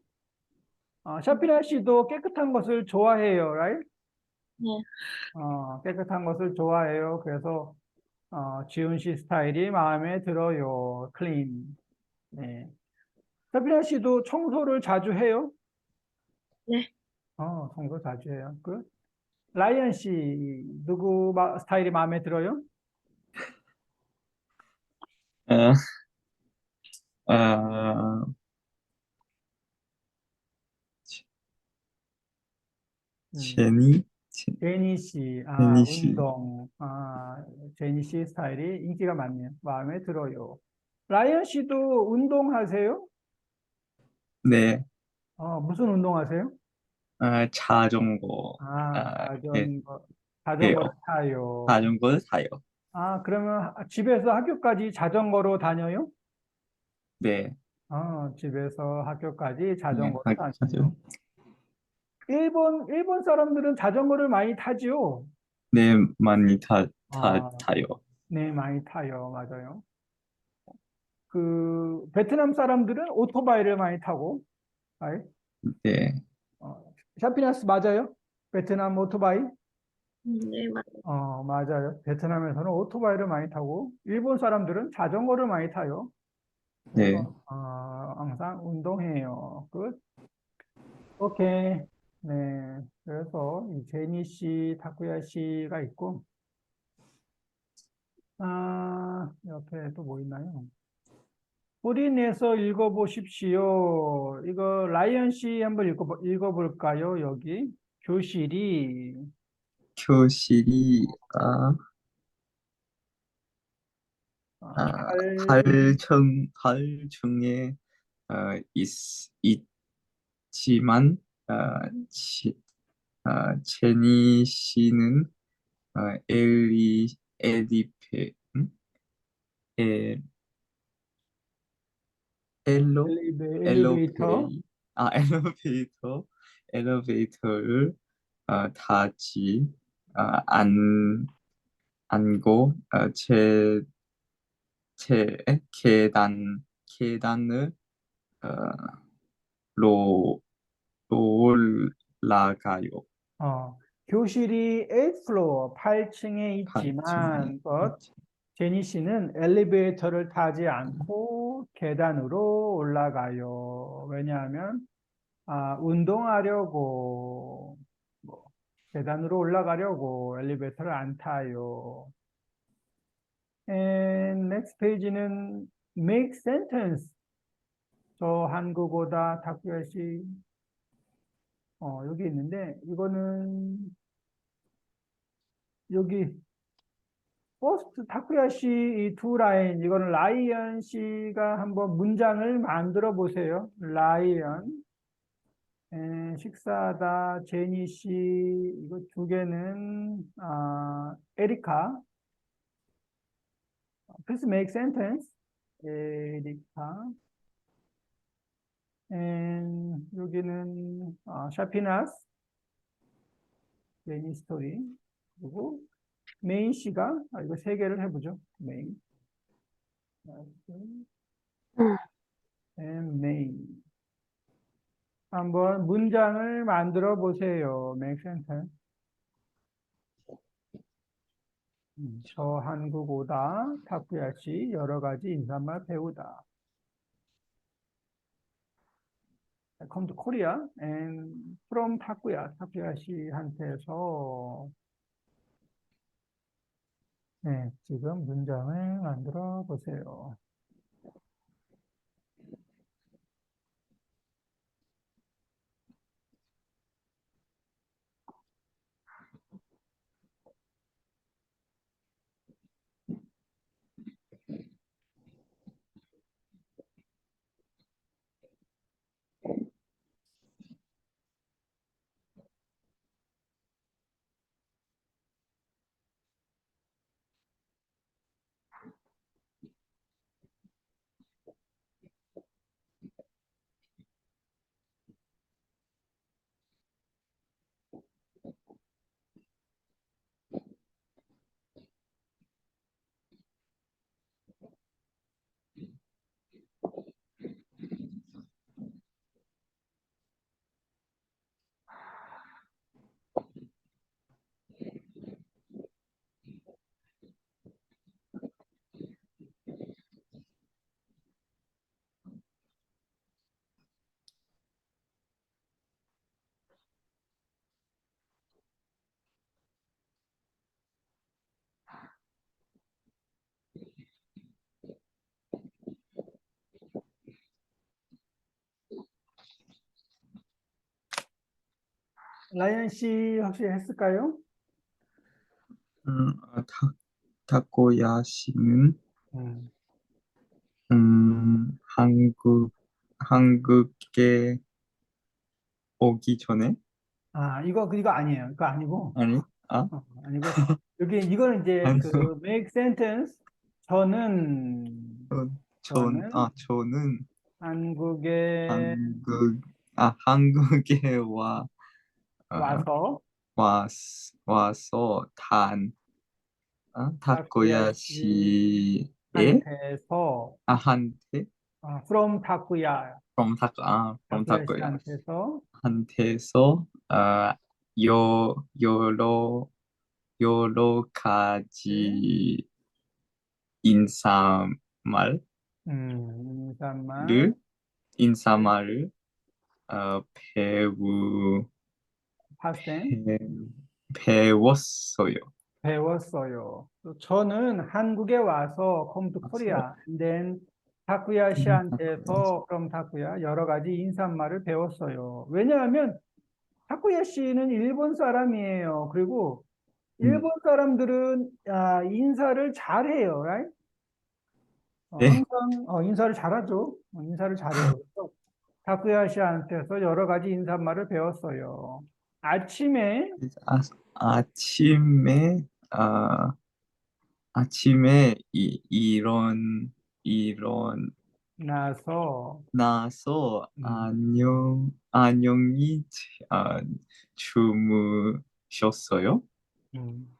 샤피나 씨도 깨끗한 것을 좋아해요, right? 네. 깨끗한 것을 좋아해요. 그래서 지훈 씨 스타일이 마음에 들어요. clean. 네. 샤피나 씨도 청소를 자주 해요? 네. 청소 자주 해요. 라이언 씨 누구 스타일이 마음에 들어요? 어, 어, 제니? 제니 씨, 제니 씨. 운동, 제니 씨 스타일이 인기가 많네요. 마음에 들어요. 라이언 씨도 운동하세요? 네, 무슨 운동하세요? 자전거, 예, 자전거를 해요. 타요. 자전거를 타요. 그러면 집에서 학교까지 자전거로 다녀요? 네, 집에서 학교까지 네, 자전거로 다녀요. 자전거. 일본 사람들은 자전거를 많이 타지요? 네, 많이 타요. 네, 많이 타요. 맞아요. 베트남 사람들은 오토바이를 많이 타고, 아이, 네, 샤피나스 맞아요? 베트남 오토바이? 네, 맞아요. 베트남에서는 오토바이를 많이 타고, 일본 사람들은 자전거를 많이 타요. 네. 그래서, 항상 운동해요. 오케이. 네. 그래서 이 제니 씨, 타쿠야 씨가 있고, 옆에 또 뭐 있나요? 소리 내서 읽어보십시오. 이거 라이언 씨 한번 읽어볼까요? 여기 교실이 교실이 아, 할, 할 중에 있, 있지만 어, 제니 씨는 어, 엘리페 에, 엘로 엘리베이터. 엘로페이 엘리베이터를 타지 안 안고 계단을 어, 로 올라가요. 교실이 8th floor, 8층에 있지만, 제니 씨는 엘리베이터를 타지 않고 계단으로 올라가요. 왜냐하면, 운동하려고, 뭐, 계단으로 올라가려고 엘리베이터를 안 타요. And next page는 make sentence. 저 한국어다 타쿠야 씨. 여기 있는데, 이거는, 여기, 퍼스트 타쿠야 씨 이 두 라인, 이거는 라이언 씨가 한번 문장을 만들어 보세요. 라이언, 식사다, 제니 씨, 이거 두 개는, 에리카. Please make sentence. 에리카. 여기는, 샤피나스, 제니 스토리. 그리고, 메인 씨가, 이거 세 개를 해보죠. 메인. 메인. 한번 문장을 만들어 보세요. Make sentence. 저 한국 오다, 타쿠야 씨, 여러 가지 인사말 배우다. I come to Korea and from 타쿠야 씨한테서 네, 지금 문장을 만들어 보세요. 라이언 씨 혹시 했을까요? 타코야 씨는 음. 한국에 오기 전에 이거 아니에요. 그거 아니고, 아니 아니고, 이거는 이제 아니 그 make sentence. 저는, 저는 한국에 한국 한국에 어, 와서 와서 타쿠야 타코야 씨의 씨한테서 한테 from 타쿠야 from 타쿠야 타코야 씨한테서 한테서 여 여러 가지 인사말을 인사말 인사말을 어, 배우 파생 배웠어요. 배웠어요. 저는 한국에 와서 come to Korea, then 다쿠야 씨한테서 그럼 다쿠야 여러 가지 인사말을 배웠어요. 왜냐하면 다쿠야 씨는 일본 사람이에요. 그리고 일본 사람들은 인사를 잘해요, right? 네. 항상 인사를 잘하죠. 인사를 잘해요. 그래서 다쿠야 씨한테서 여러 가지 인사말을 배웠어요. 아침에 아, 아침에 아 아침에 이런 나서 나서 음, 안녕히 주무셨어요? 음,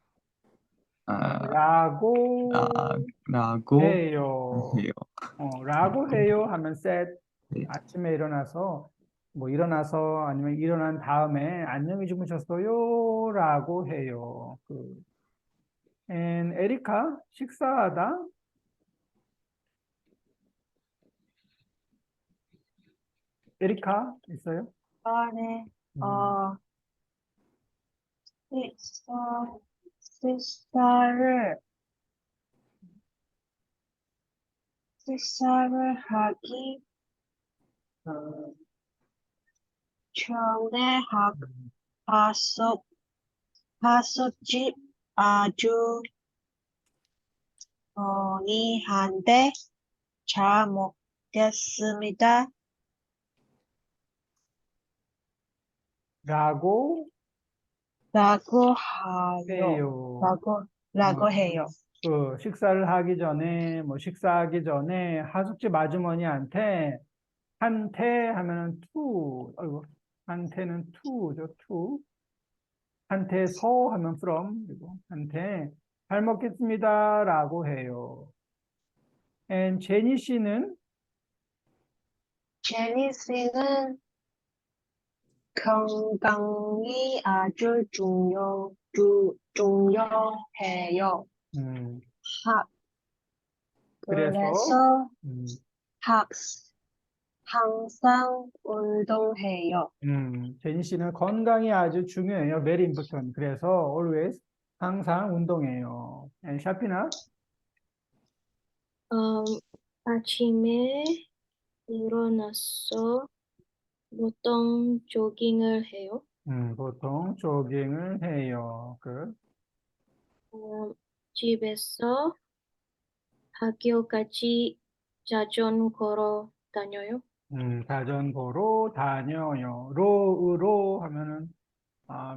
아, 라고 라고 해요. 해요. 라고 해요 하면 said 네. 아침에 일어나서 뭐 일어나서 아니면 일어난 다음에 안녕히 주무셨어요 라고 해요. and 에리카 식사하다 에리카 있어요? 네. 음, 식사, 식사를, 식사를 하기 전에 다섯, 다섯 집 아주 한데 잘 먹겠습니다. 라고 라고 해요. 라고 해요. 식사를 하기 전에 뭐 식사하기 전에 하숙집 아주머니한테 한테 하면은 to 아이고 한테는 to죠 to 한테서 하면 from 그리고 한테 잘 먹겠습니다라고 해요. and 제니 씨는 제니 씨는 건강이 아주 중요해요. 음, 하, 그래서 그래서 음, 학, 항상 운동해요. 제니 씨는 건강이 아주 중요해요. very important. 그래서 always 항상 운동해요. and 샤피나 아침에 일어나서 보통 조깅을 해요. 보통 조깅을 해요. 집에서 학교까지 자전거로 다녀요. 자전거로 다녀요. 로우로 하면은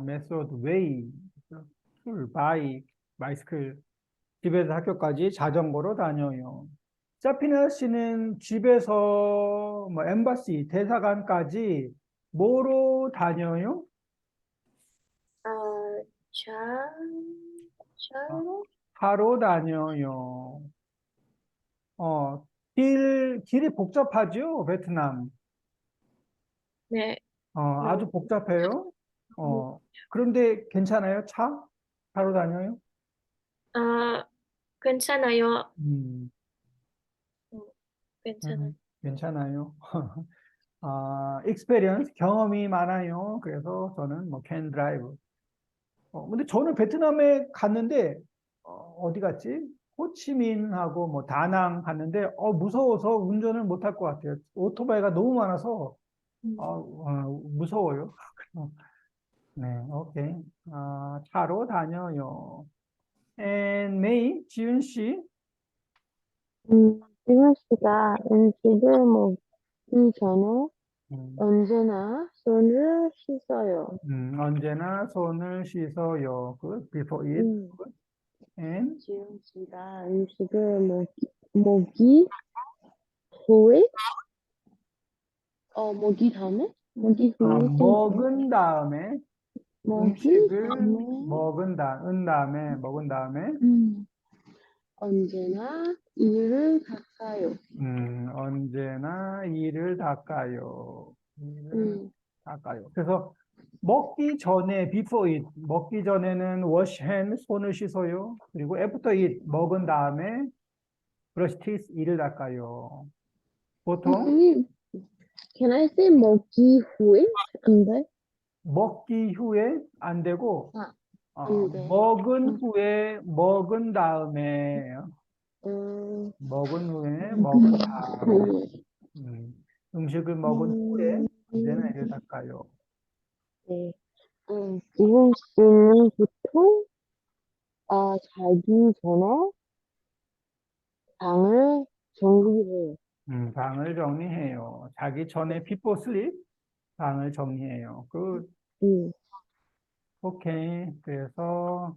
메소드 웨이, 툴, 바이스클. 집에서 학교까지 자전거로 다녀요. 짜피나 씨는 집에서 뭐 엠바시, 대사관까지 뭐로 다녀요? 아, 차, 아, 차로? 차로 다녀요. 어, 길이 복잡하죠, 베트남. 네, 아주 복잡해요. 그런데 괜찮아요? 차로 다녀요? 아, 괜찮아요. 음, 음, 괜찮아요. 괜찮아요. experience, 경험이 많아요. 그래서 저는 뭐 can drive. 근데 저는 베트남에 갔는데, 어디 갔지? 호치민하고 뭐 다낭 갔는데, 무서워서 운전을 못 할 것 같아요. 오토바이가 너무 많아서, 무서워요. 네, 오케이. 차로 다녀요. And May, 지윤 씨, 지훈 씨가 음식을 먹기 전에 음, 언제나 손을 씻어요. 언제나 손을 씻어요. before eat. 음, And, 지훈 씨가 음식을 먹기 후에, 먹기 전에? 먹기 후에 씻어요. 먹은 다음에, 먹기 음식을 전에, 먹은 다음에, 언제나 이를 닦아요. 언제나 이를 닦아요. 이를 음, 닦아요. 그래서 먹기 전에, before eat, 먹기 전에는 wash hand, 손을 씻어요. 그리고 after eat, 먹은 다음에 brush teeth, 이를 닦아요. 보통 아니, can I say 먹기 후에? 안 돼? 먹기 후에 안 되고, 아. 네. 먹은 후에, 먹은 다음에, 먹은 후에, 먹은 다음에, 음식을 먹은 후에 언제나 이를 닦아요. 네. 지훈 씨는 보통 자기 전에 방을 정리해요. 방을 정리해요. 자기 전에 before sleep 방을 정리해요. 음, 오케이. 그래서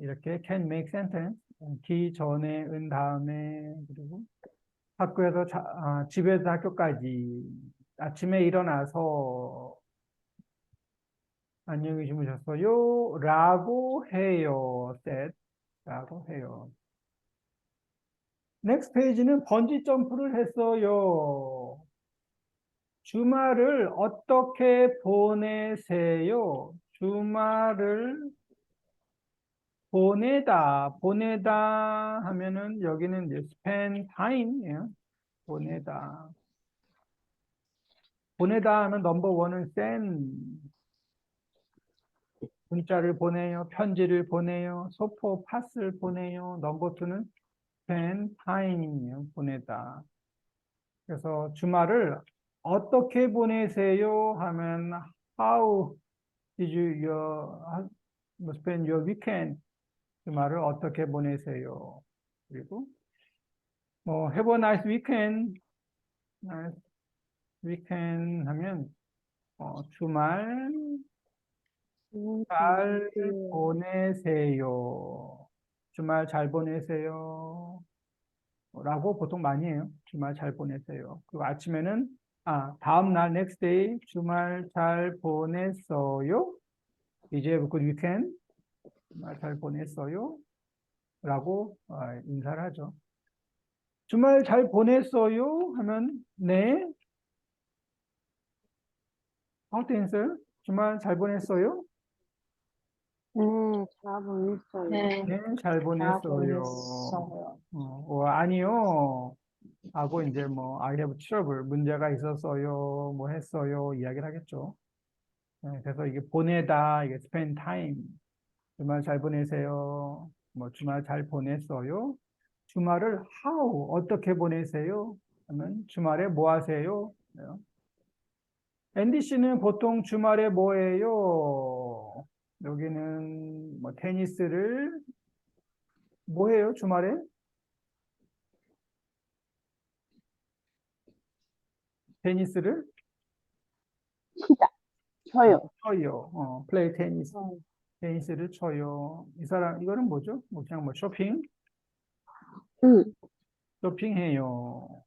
이렇게 can make sentence. 기 전에 은 다음에 그리고 학교에서 집에서 학교까지 아침에 일어나서 안녕히 주무셨어요? 라고 해요. said 라고 해요. 넥스트 페이지는 번지 점프를 했어요. 주말을 어떻게 보내세요? 주말을 보내다 하면은 여기는 이제 spend time이에요. 보내다 하면 넘버 원은 send 문자를 보내요, 편지를 보내요, 소포 파스를 보내요. 넘버 투는 spend time이에요. 보내다. 그래서 주말을 어떻게 보내세요? 하면 how did you spend your weekend? 주말을 어떻게 보내세요? 그리고 have a nice weekend. nice weekend 하면 주말 잘 보내세요. 주말 잘 보내세요. 라고 보통 많이 해요. 주말 잘 보내세요. 그리고 아침에는 다음 날 next day 주말 잘 보냈어요. 이제 good weekend 주말 잘 보냈어요. 라고 인사를 하죠. 주말 잘 보냈어요 하면 네. How to answer? 주말 잘 보냈어요? 네, 잘 보냈어요. 네. 네, 잘 잘 보냈어요. 보냈어요. 아니요. 하고 이제 I have trouble 문제가 있었어요. 뭐 했어요. 이야기를 하겠죠. 네, 그래서 이게 보내다, 이게 spend time. 주말 잘 보내세요. 주말 잘 보냈어요. 주말을 how 어떻게 보내세요? 하면 주말에 뭐 하세요? 앤디 씨는 보통 주말에 뭐 해요? 여기는 테니스를 뭐 해요? 주말에? 테니스를 쳐요. 쳐요. 플레이 테니스. 어, 테니스를 쳐요. 이거는 뭐죠? 그냥 쇼핑? 응, 쇼핑해요.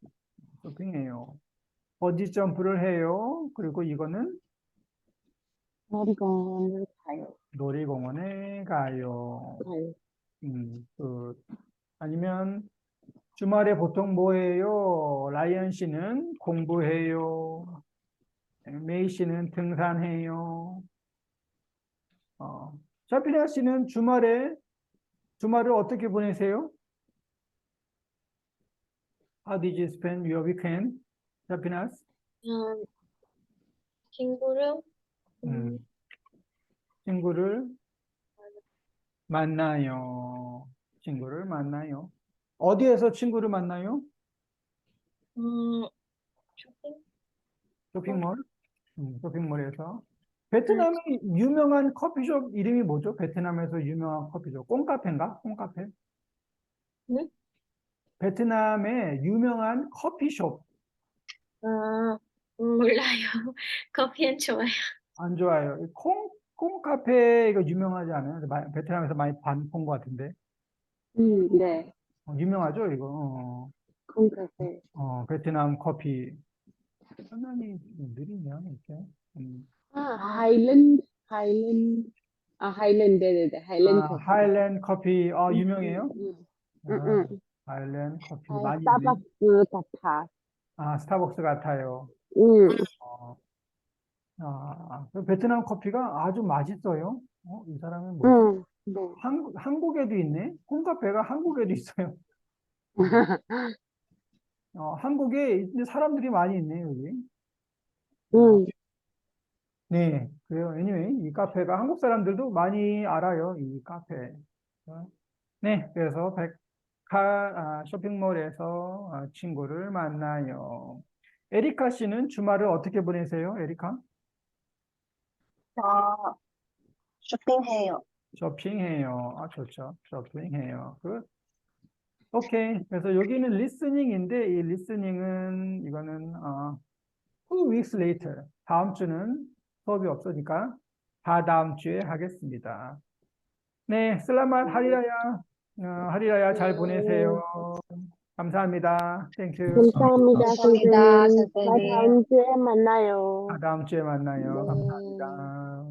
쇼핑해요. 번지 점프를 해요. 그리고 이거는 놀이공원을 가요. 놀이공원에 가요. 가요. 아니면 주말에 보통 뭐 해요? 라이언 씨는 공부해요. 메이 씨는 등산해요. 샤피나 씨는 주말을 어떻게 보내세요? How did you spend your weekend? 샤피나? 친구를 친구를 만나요. 친구를 만나요. 어디에서 친구를 만나요? 쇼핑? 쇼핑몰? 쇼핑몰에서. 베트남의 유명한 커피숍 이름이 뭐죠? 베트남에서 유명한 커피숍. 꽁카페인가? 꽁카페? 응? 베트남의 유명한 커피숍. 몰라요. 커피는 좋아요. 안 좋아요. 꽁카페 이거 유명하지 않아요? 베트남에서 많이 본 것 같은데. 네, 유명하죠, 이거. 콩카페. 베트남 커피. 상당히 느리네요, 이렇게. 네네네, 하일랜드 커피. 하일랜드 커피, 유명해요? 응, 응. 하일랜드 커피 많이 있네. 스타벅스 같아. 스타벅스 같아요. 응, 베트남 커피가 아주 맛있어요. 이 사람은 뭐지? 응, 네. 한국에도 있네? 콩카페가 한국에도 있어요. 한국에 이제 사람들이 많이 있네, 여기. 응, 네, 그래요. anyway, 이 카페가 한국 사람들도 많이 알아요. 이 카페. 네, 그래서 쇼핑몰에서 친구를 만나요. 에리카 씨는 주말을 어떻게 보내세요, 에리카? 저 쇼핑해요. 쇼핑해요. 좋죠. 쇼핑해요. 오케이. 그래서 여기는 리스닝인데, 이 리스닝은, 이거는, 2 weeks later. 다음 주는 수업이 없으니까, 다다음 주에 하겠습니다. 네, 슬라맛 하리라야. 하리라야 잘 보내세요. 감사합니다. 땡큐. 감사합니다, 감사합니다, 선생님. 선생님. 다음 주에 만나요. 다다음 주에 만나요. 네. 감사합니다.